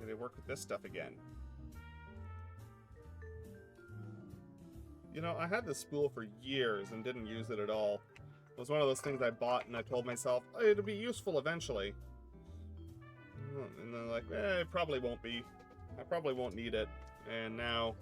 Maybe work with this stuff again. You know, I had this spool for years and didn't use it at all. It was one of those things I bought and I told myself, oh, it'll be useful eventually. And then like, it probably won't be. I probably won't need it. And now...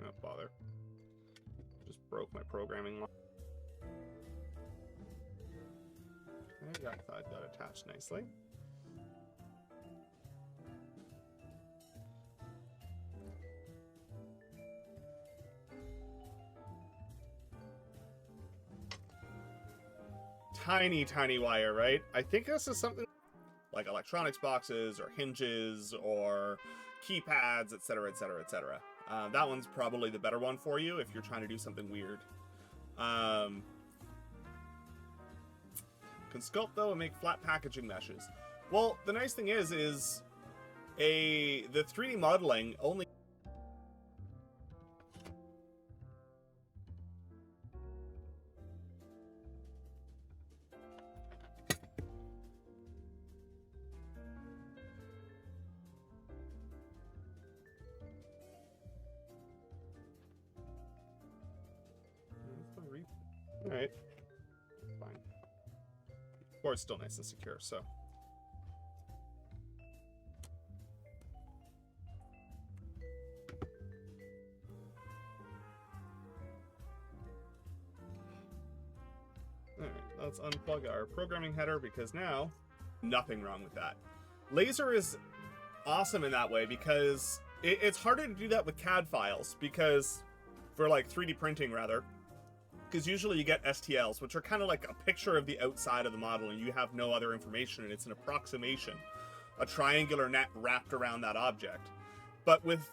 Not bother. Just broke my programming line. Okay, that side got attached nicely. Tiny, tiny wire, right? I think this is something like electronics boxes or hinges or keypads, etc., etc., etc. That one's probably the better one for you if you're trying to do something weird. Can sculpt though and make flat packaging meshes. Well, the nice thing is the 3D modeling only. Alright. Fine. Board's still nice and secure, so. Alright, let's unplug our programming header because now, nothing wrong with that. Laser is awesome in that way because it's harder to do that with CAD files because, for like 3D printing rather, because usually you get STLs, which are kind of like a picture of the outside of the model and you have no other information and it's an approximation, a triangular net wrapped around that object. But with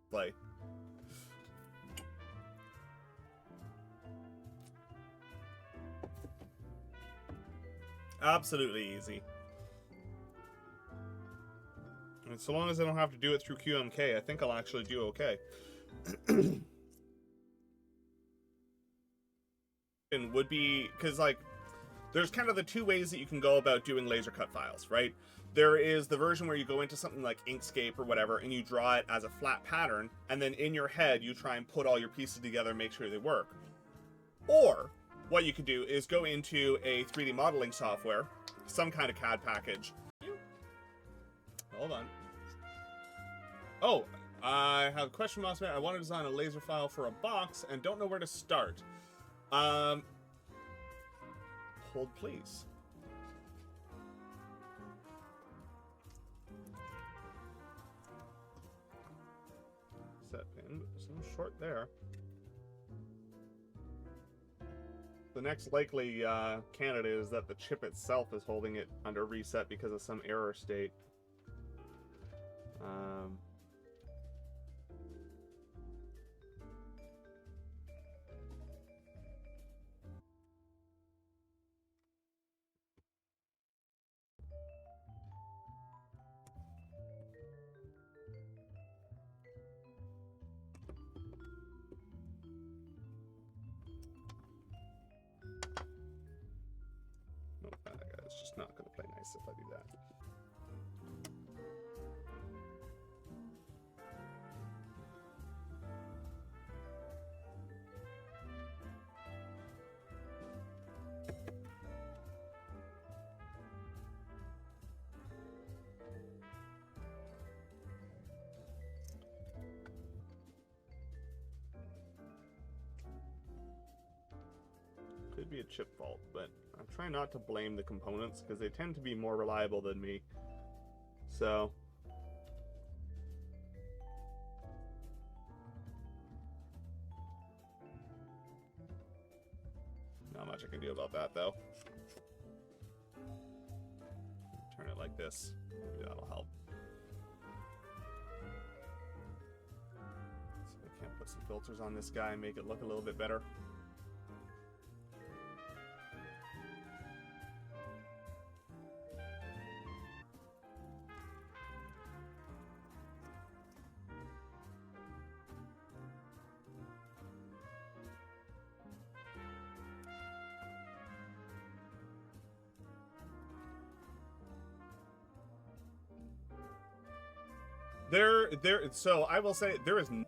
play. Absolutely easy. And so long as I don't have to do it through QMK, I think I'll actually do okay. And would be, because like, there's kind of the two ways that you can go about doing laser cut files, right? There is the version where you go into something like Inkscape or whatever and you draw it as a flat pattern, and then in your head you try and put all your pieces together and make sure they work. Or what you could do is go into a 3D modeling software, some kind of CAD package. Hold on. Oh, I have a question, Mossman. I want to design a laser file for a box and don't know where to start. Hold please. Set pin, some short there. The next likely candidate is that the chip itself is holding it under reset because of some error state. Nope, that guy's just not going to play nice if I do that. could be a chip fault, but I'm trying not to blame the components because they tend to be more reliable than me. So not much I can do about that though. Turn it like this. Maybe that'll help. See if I can't put some filters on this guy and make it look a little bit better. So I will say there is okay.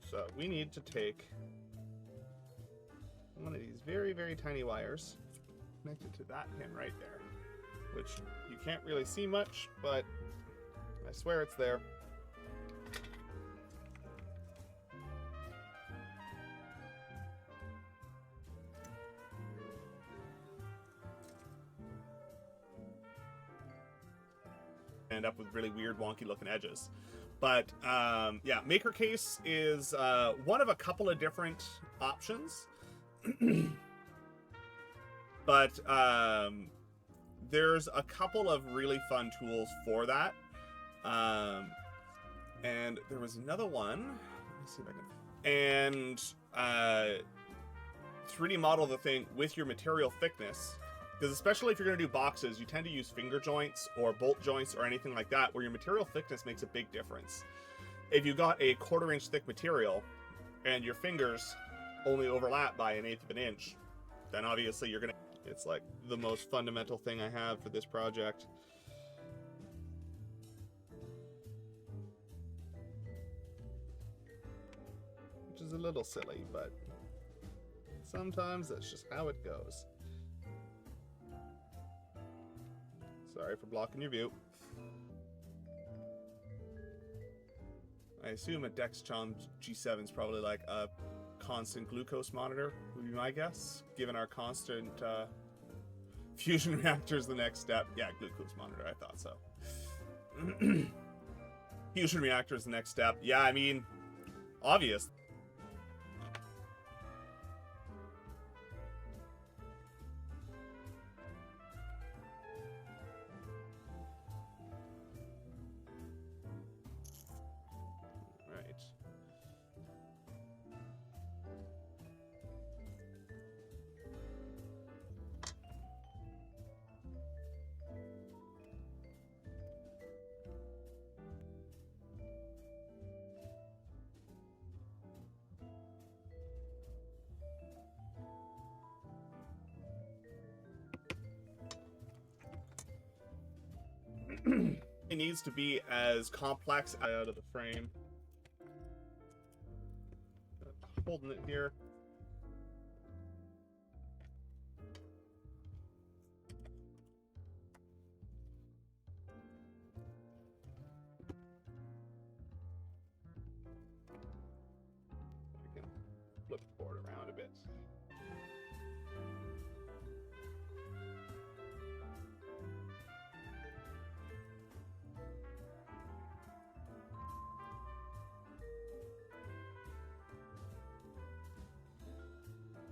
So we need to take one of these very, very tiny wires connected to that pin right there, which you can't really see much, but I swear it's there. End up with really weird wonky looking edges, but yeah, maker case is one of a couple of different options. But there's a couple of really fun tools for that, and there was another one. Let me see if I can. And 3D model the thing with your material thickness. Because especially if you're going to do boxes, you tend to use finger joints or bolt joints or anything like that, where your material thickness makes a big difference. If you got a 1/4 inch thick material and your fingers only overlap by 1/8 of an inch, then obviously you're going to... It's like the most fundamental thing I have for this project. Which is a little silly, but sometimes that's just how it goes. Sorry for blocking your view. I assume a Dextron G7 is probably like a constant glucose monitor, would be my guess, given our constant fusion reactor is the next step. Yeah, glucose monitor, I thought so. Fusion reactor is the next step. Yeah, I mean, obvious. It needs to be as complex out of the frame. Holding it here. I can flip the board around a bit.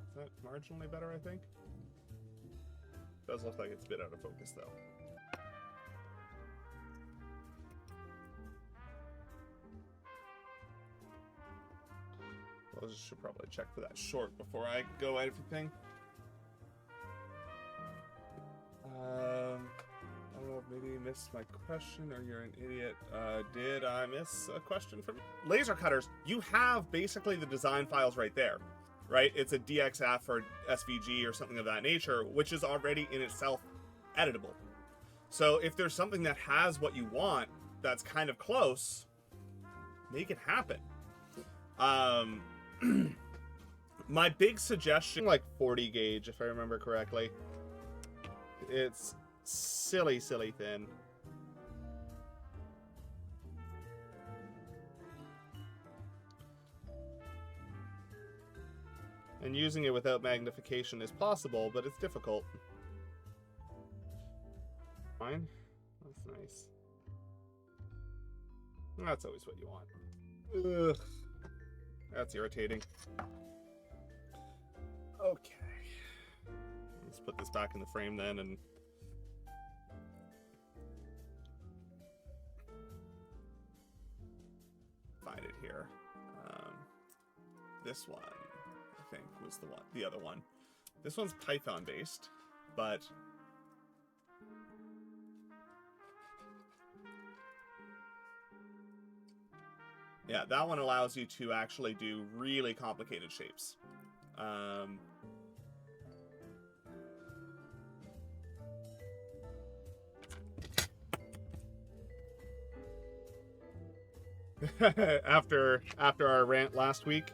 Is that marginally better, I think? Does look like it's a bit out of focus, though. I should probably check for that short before I go at everything. I don't know if maybe you missed my question or you're an idiot. Did I miss a question from laser cutters? You have basically the design files right there. Right? It's a DXF or SVG or something of that nature, which is already in itself editable. So if there's something that has what you want that's kind of close, make it happen. My big suggestion, like 40 gauge, if I remember correctly. It's silly thin. And using it without magnification is possible, but it's difficult. Fine. That's nice. That's always what you want. Ugh. That's irritating. Okay. Let's put this back in the frame then and... find it here. This one, I think, was the other one. This one's Python based, but... yeah, that one allows you to actually do really complicated shapes. After our rant last week,